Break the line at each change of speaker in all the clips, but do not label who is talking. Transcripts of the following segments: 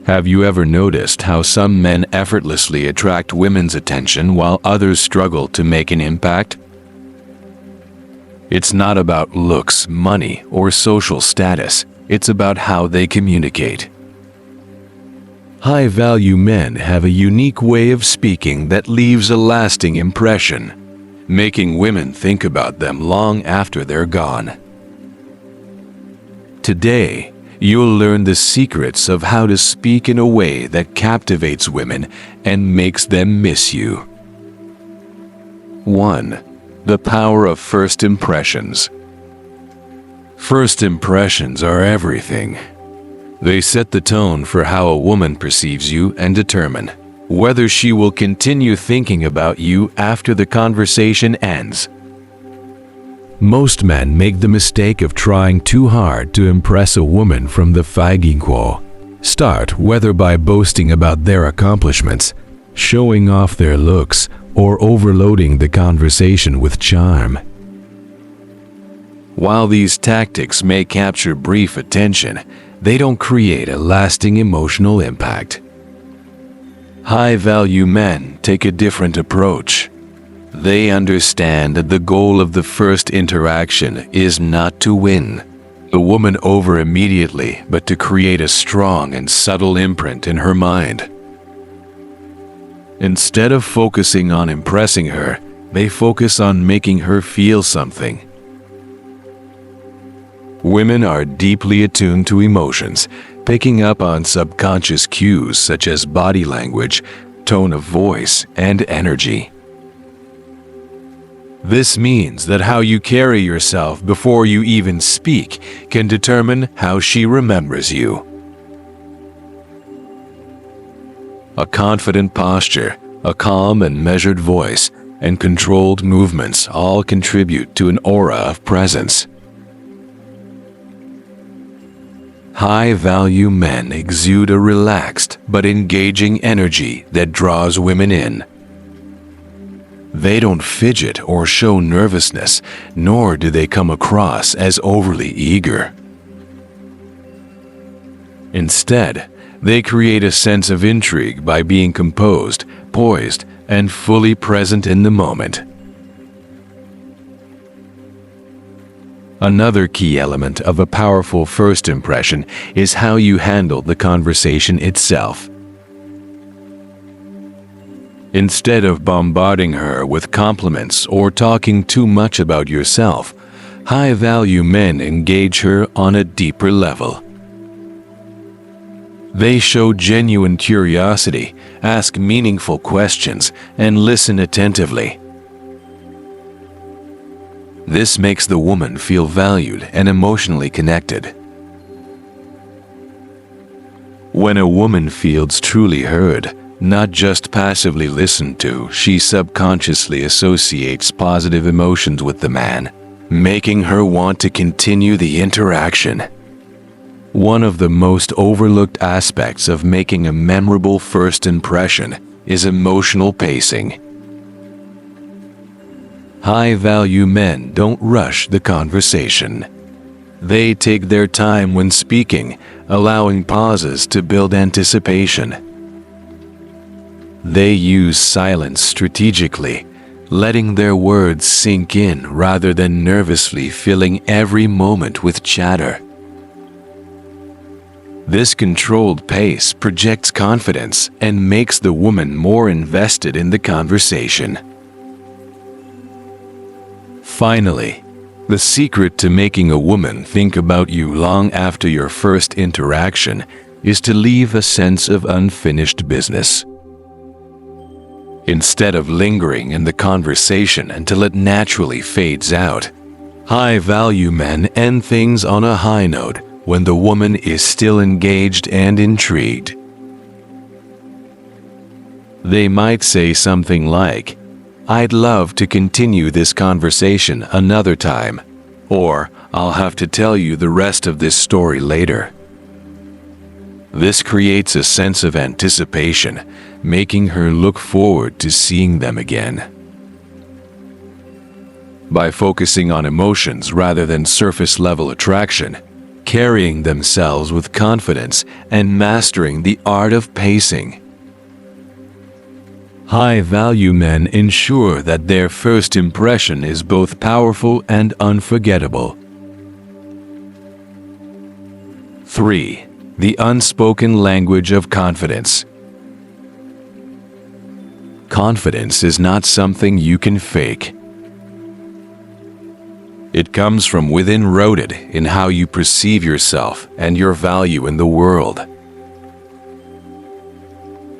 Have you ever noticed how some men effortlessly attract women's attention while others struggle to make an impact? It's not about looks, money, or social status. It's about how they communicate. High-value men have a unique way of speaking that leaves a lasting impression, making women think about them long after they're gone. Today, you'll learn the secrets of how to speak in a way that captivates women and makes them miss you. 1. The power of first impressions. First impressions are everything. They set the tone for how a woman perceives you and determine whether she will continue thinking about you after the conversation ends. Most men make the mistake of trying too hard to impress a woman from the get-go. Start whether by boasting about their accomplishments, showing off their looks, or overloading the conversation with charm. While these tactics may capture brief attention, they don't create a lasting emotional impact. High-value men take a different approach. They understand that the goal of the first interaction is not to win the woman over immediately, but to create a strong and subtle imprint in her mind. Instead of focusing on impressing her, they focus on making her feel something. Women are deeply attuned to emotions, picking up on subconscious cues such as body language, tone of voice, and energy. This means that how you carry yourself before you even speak can determine how she remembers you. A confident posture, a calm and measured voice, and controlled movements all contribute to an aura of presence. High-value men exude a relaxed but engaging energy that draws women in. They don't fidget or show nervousness, nor do they come across as overly eager. Instead, they create a sense of intrigue by being composed, poised, and fully present in the moment. Another key element of a powerful first impression is how you handle the conversation itself. Instead of bombarding her with compliments or talking too much about yourself, high-value men engage her on a deeper level. They show genuine curiosity, ask meaningful questions, and listen attentively. This makes the woman feel valued and emotionally connected. When a woman feels truly heard, not just passively listened to, she subconsciously associates positive emotions with the man, making her want to continue the interaction. One of the most overlooked aspects of making a memorable first impression is emotional pacing. High-value men don't rush the conversation. They take their time when speaking, allowing pauses to build anticipation. They use silence strategically, letting their words sink in rather than nervously filling every moment with chatter. This controlled pace projects confidence and makes the woman more invested in the conversation. Finally, the secret to making a woman think about you long after your first interaction is to leave a sense of unfinished business. Instead of lingering in the conversation until it naturally fades out, high-value men end things on a high note when the woman is still engaged and intrigued. They might say something like, "I'd love to continue this conversation another time," or "I'll have to tell you the rest of this story later." This creates a sense of anticipation, making her look forward to seeing them again. By focusing on emotions rather than surface-level attraction, carrying themselves with confidence and mastering the art of pacing. High-value men ensure that their first impression is both powerful and unforgettable. 3. The unspoken language of confidence. Confidence is not something you can fake. It comes from within, rooted in how you perceive yourself and your value in the world.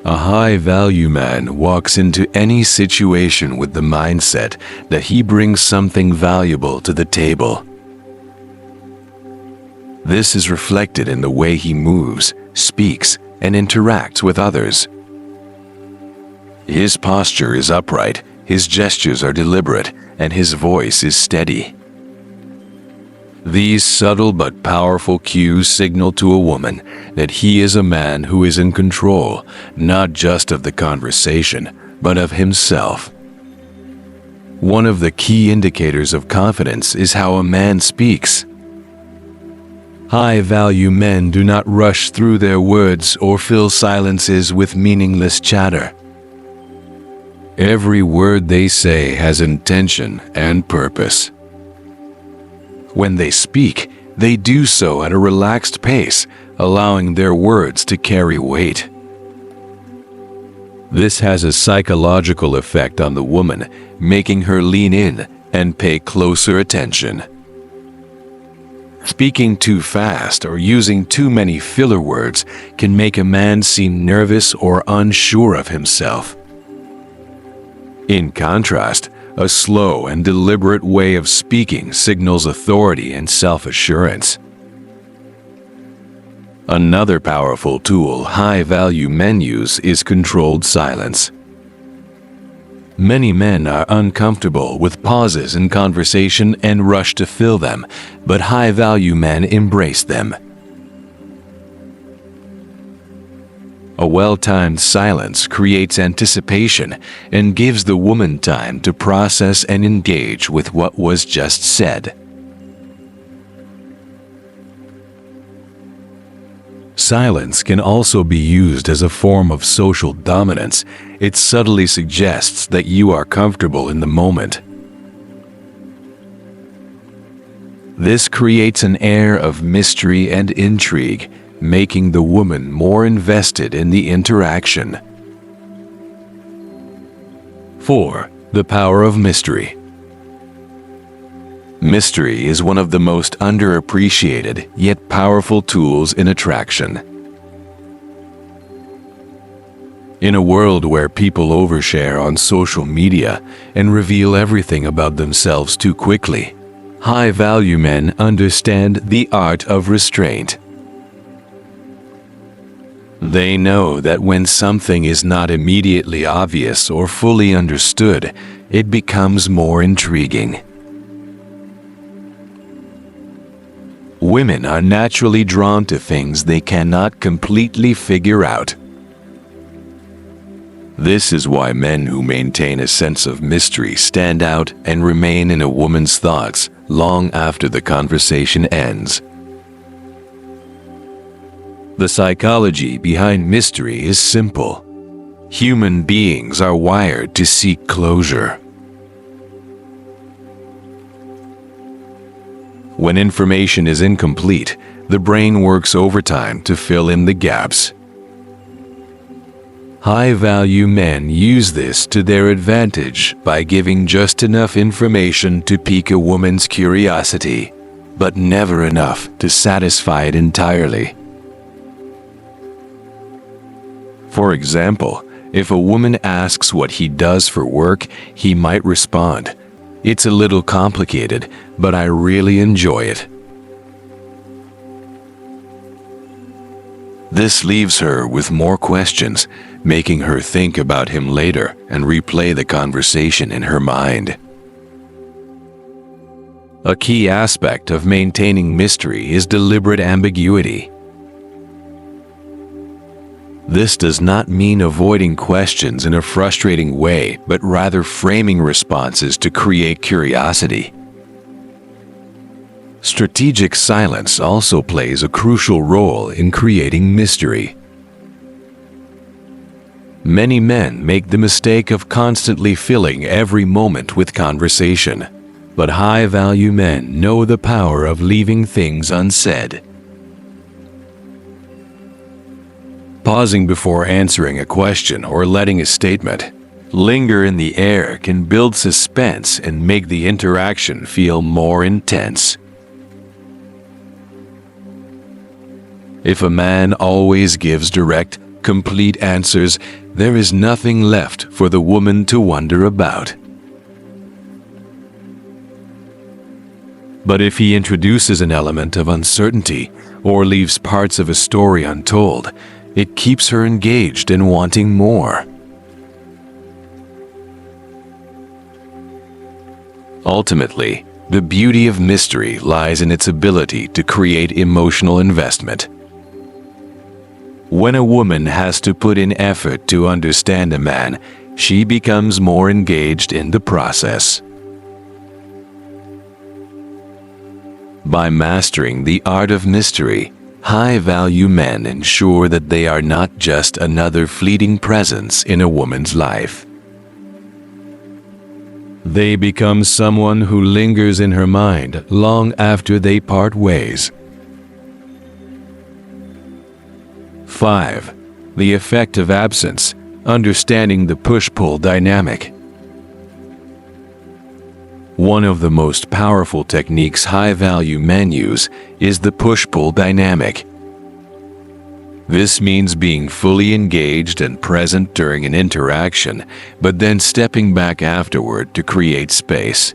A high-value man walks into any situation with the mindset that he brings something valuable to the table. This is reflected in the way he moves, speaks, and interacts with others. His posture is upright, his gestures are deliberate, and his voice is steady. These subtle but powerful cues signal to a woman that he is a man who is in control, not just of the conversation, but of himself. One of the key indicators of confidence is how a man speaks. High-value men do not rush through their words or fill silences with meaningless chatter. Every word they say has intention and purpose. When they speak, they do so at a relaxed pace, allowing their words to carry weight. This has a psychological effect on the woman, making her lean in and pay closer attention. Speaking too fast or using too many filler words can make a man seem nervous or unsure of himself. In contrast, a slow and deliberate way of speaking signals authority and self-assurance. Another powerful tool high-value men use is controlled silence. Many men are uncomfortable with pauses in conversation and rush to fill them, but high-value men embrace them. A well-timed silence creates anticipation and gives the woman time to process and engage with what was just said. Silence can also be used as a form of social dominance. It subtly suggests that you are comfortable in the moment. This creates an air of mystery and intrigue, making the woman more invested in the interaction. 4. The power of mystery. Mystery is one of the most underappreciated yet powerful tools in attraction. In a world where people overshare on social media and reveal everything about themselves too quickly, high-value men understand the art of restraint. They know that when something is not immediately obvious or fully understood, it becomes more intriguing. Women are naturally drawn to things they cannot completely figure out. This is why men who maintain a sense of mystery stand out and remain in a woman's thoughts long after the conversation ends. The psychology behind mystery is simple. Human beings are wired to seek closure. When information is incomplete, the brain works overtime to fill in the gaps. High-value men use this to their advantage by giving just enough information to pique a woman's curiosity, but never enough to satisfy it entirely. For example, if a woman asks what he does for work, he might respond, "It's a little complicated, but I really enjoy it." This leaves her with more questions, making her think about him later and replay the conversation in her mind. A key aspect of maintaining mystery is deliberate ambiguity. This does not mean avoiding questions in a frustrating way, but rather framing responses to create curiosity. Strategic silence also plays a crucial role in creating mystery. Many men make the mistake of constantly filling every moment with conversation, but high-value men know the power of leaving things unsaid. Pausing before answering a question or letting a statement linger in the air can build suspense and make the interaction feel more intense. If a man always gives direct, complete answers, there is nothing left for the woman to wonder about. But if he introduces an element of uncertainty or leaves parts of a story untold, it keeps her engaged and wanting more. Ultimately, the beauty of mystery lies in its ability to create emotional investment. When a woman has to put in effort to understand a man, she becomes more engaged in the process. By mastering the art of mystery, high-value men ensure that they are not just another fleeting presence in a woman's life. They become someone who lingers in her mind long after they part ways. 5. The effect of absence, understanding the push-pull dynamic. One of the most powerful techniques high-value men use is the push-pull dynamic. This means being fully engaged and present during an interaction, but then stepping back afterward to create space.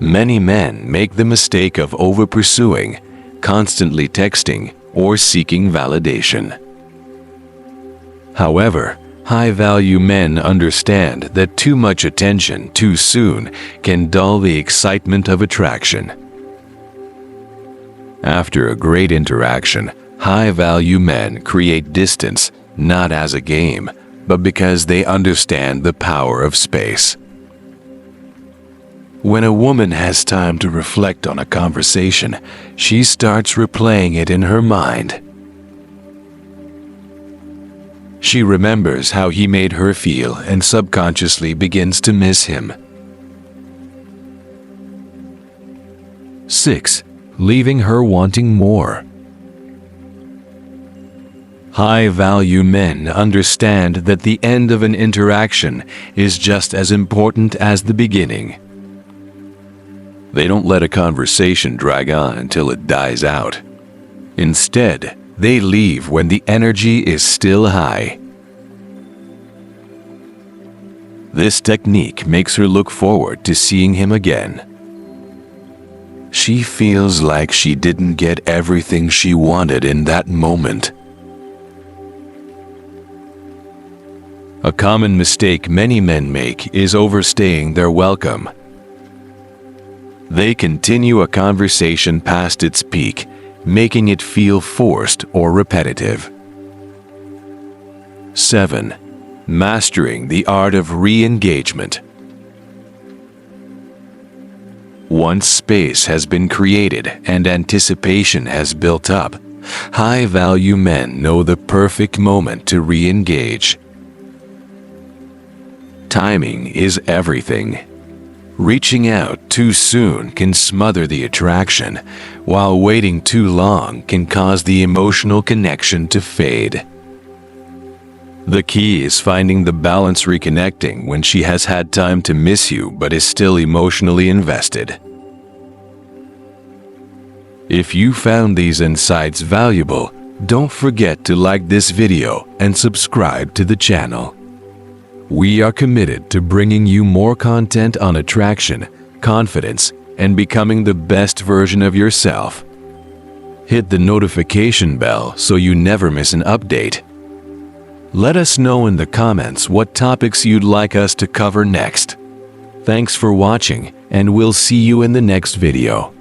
Many men make the mistake of over-pursuing, constantly texting, or seeking validation. However, high-value men understand that too much attention too soon can dull the excitement of attraction. After a great interaction, high-value men create distance not as a game, but because they understand the power of space. When a woman has time to reflect on a conversation, she starts replaying it in her mind. She remembers how he made her feel and subconsciously begins to miss him. 6. Leaving her wanting more. High-value men understand that the end of an interaction is just as important as the beginning. They don't let a conversation drag on until it dies out. Instead, they leave when the energy is still high. This technique makes her look forward to seeing him again. She feels like she didn't get everything she wanted in that moment. A common mistake many men make is overstaying their welcome. They continue a conversation past its peak, making it feel forced or repetitive. 7. Mastering the art of re-engagement. Once space has been created and anticipation has built up, high-value men know the perfect moment to re-engage. Timing is everything. Reaching out too soon can smother the attraction, while waiting too long can cause the emotional connection to fade. The key is finding the balance, reconnecting when she has had time to miss you but is still emotionally invested. If you found these insights valuable, don't forget to like this video and subscribe to the channel. We are committed to bringing you more content on attraction, confidence, and becoming the best version of yourself. Hit the notification bell so you never miss an update. Let us know in the comments what topics you'd like us to cover next. Thanks for watching, and we'll see you in the next video.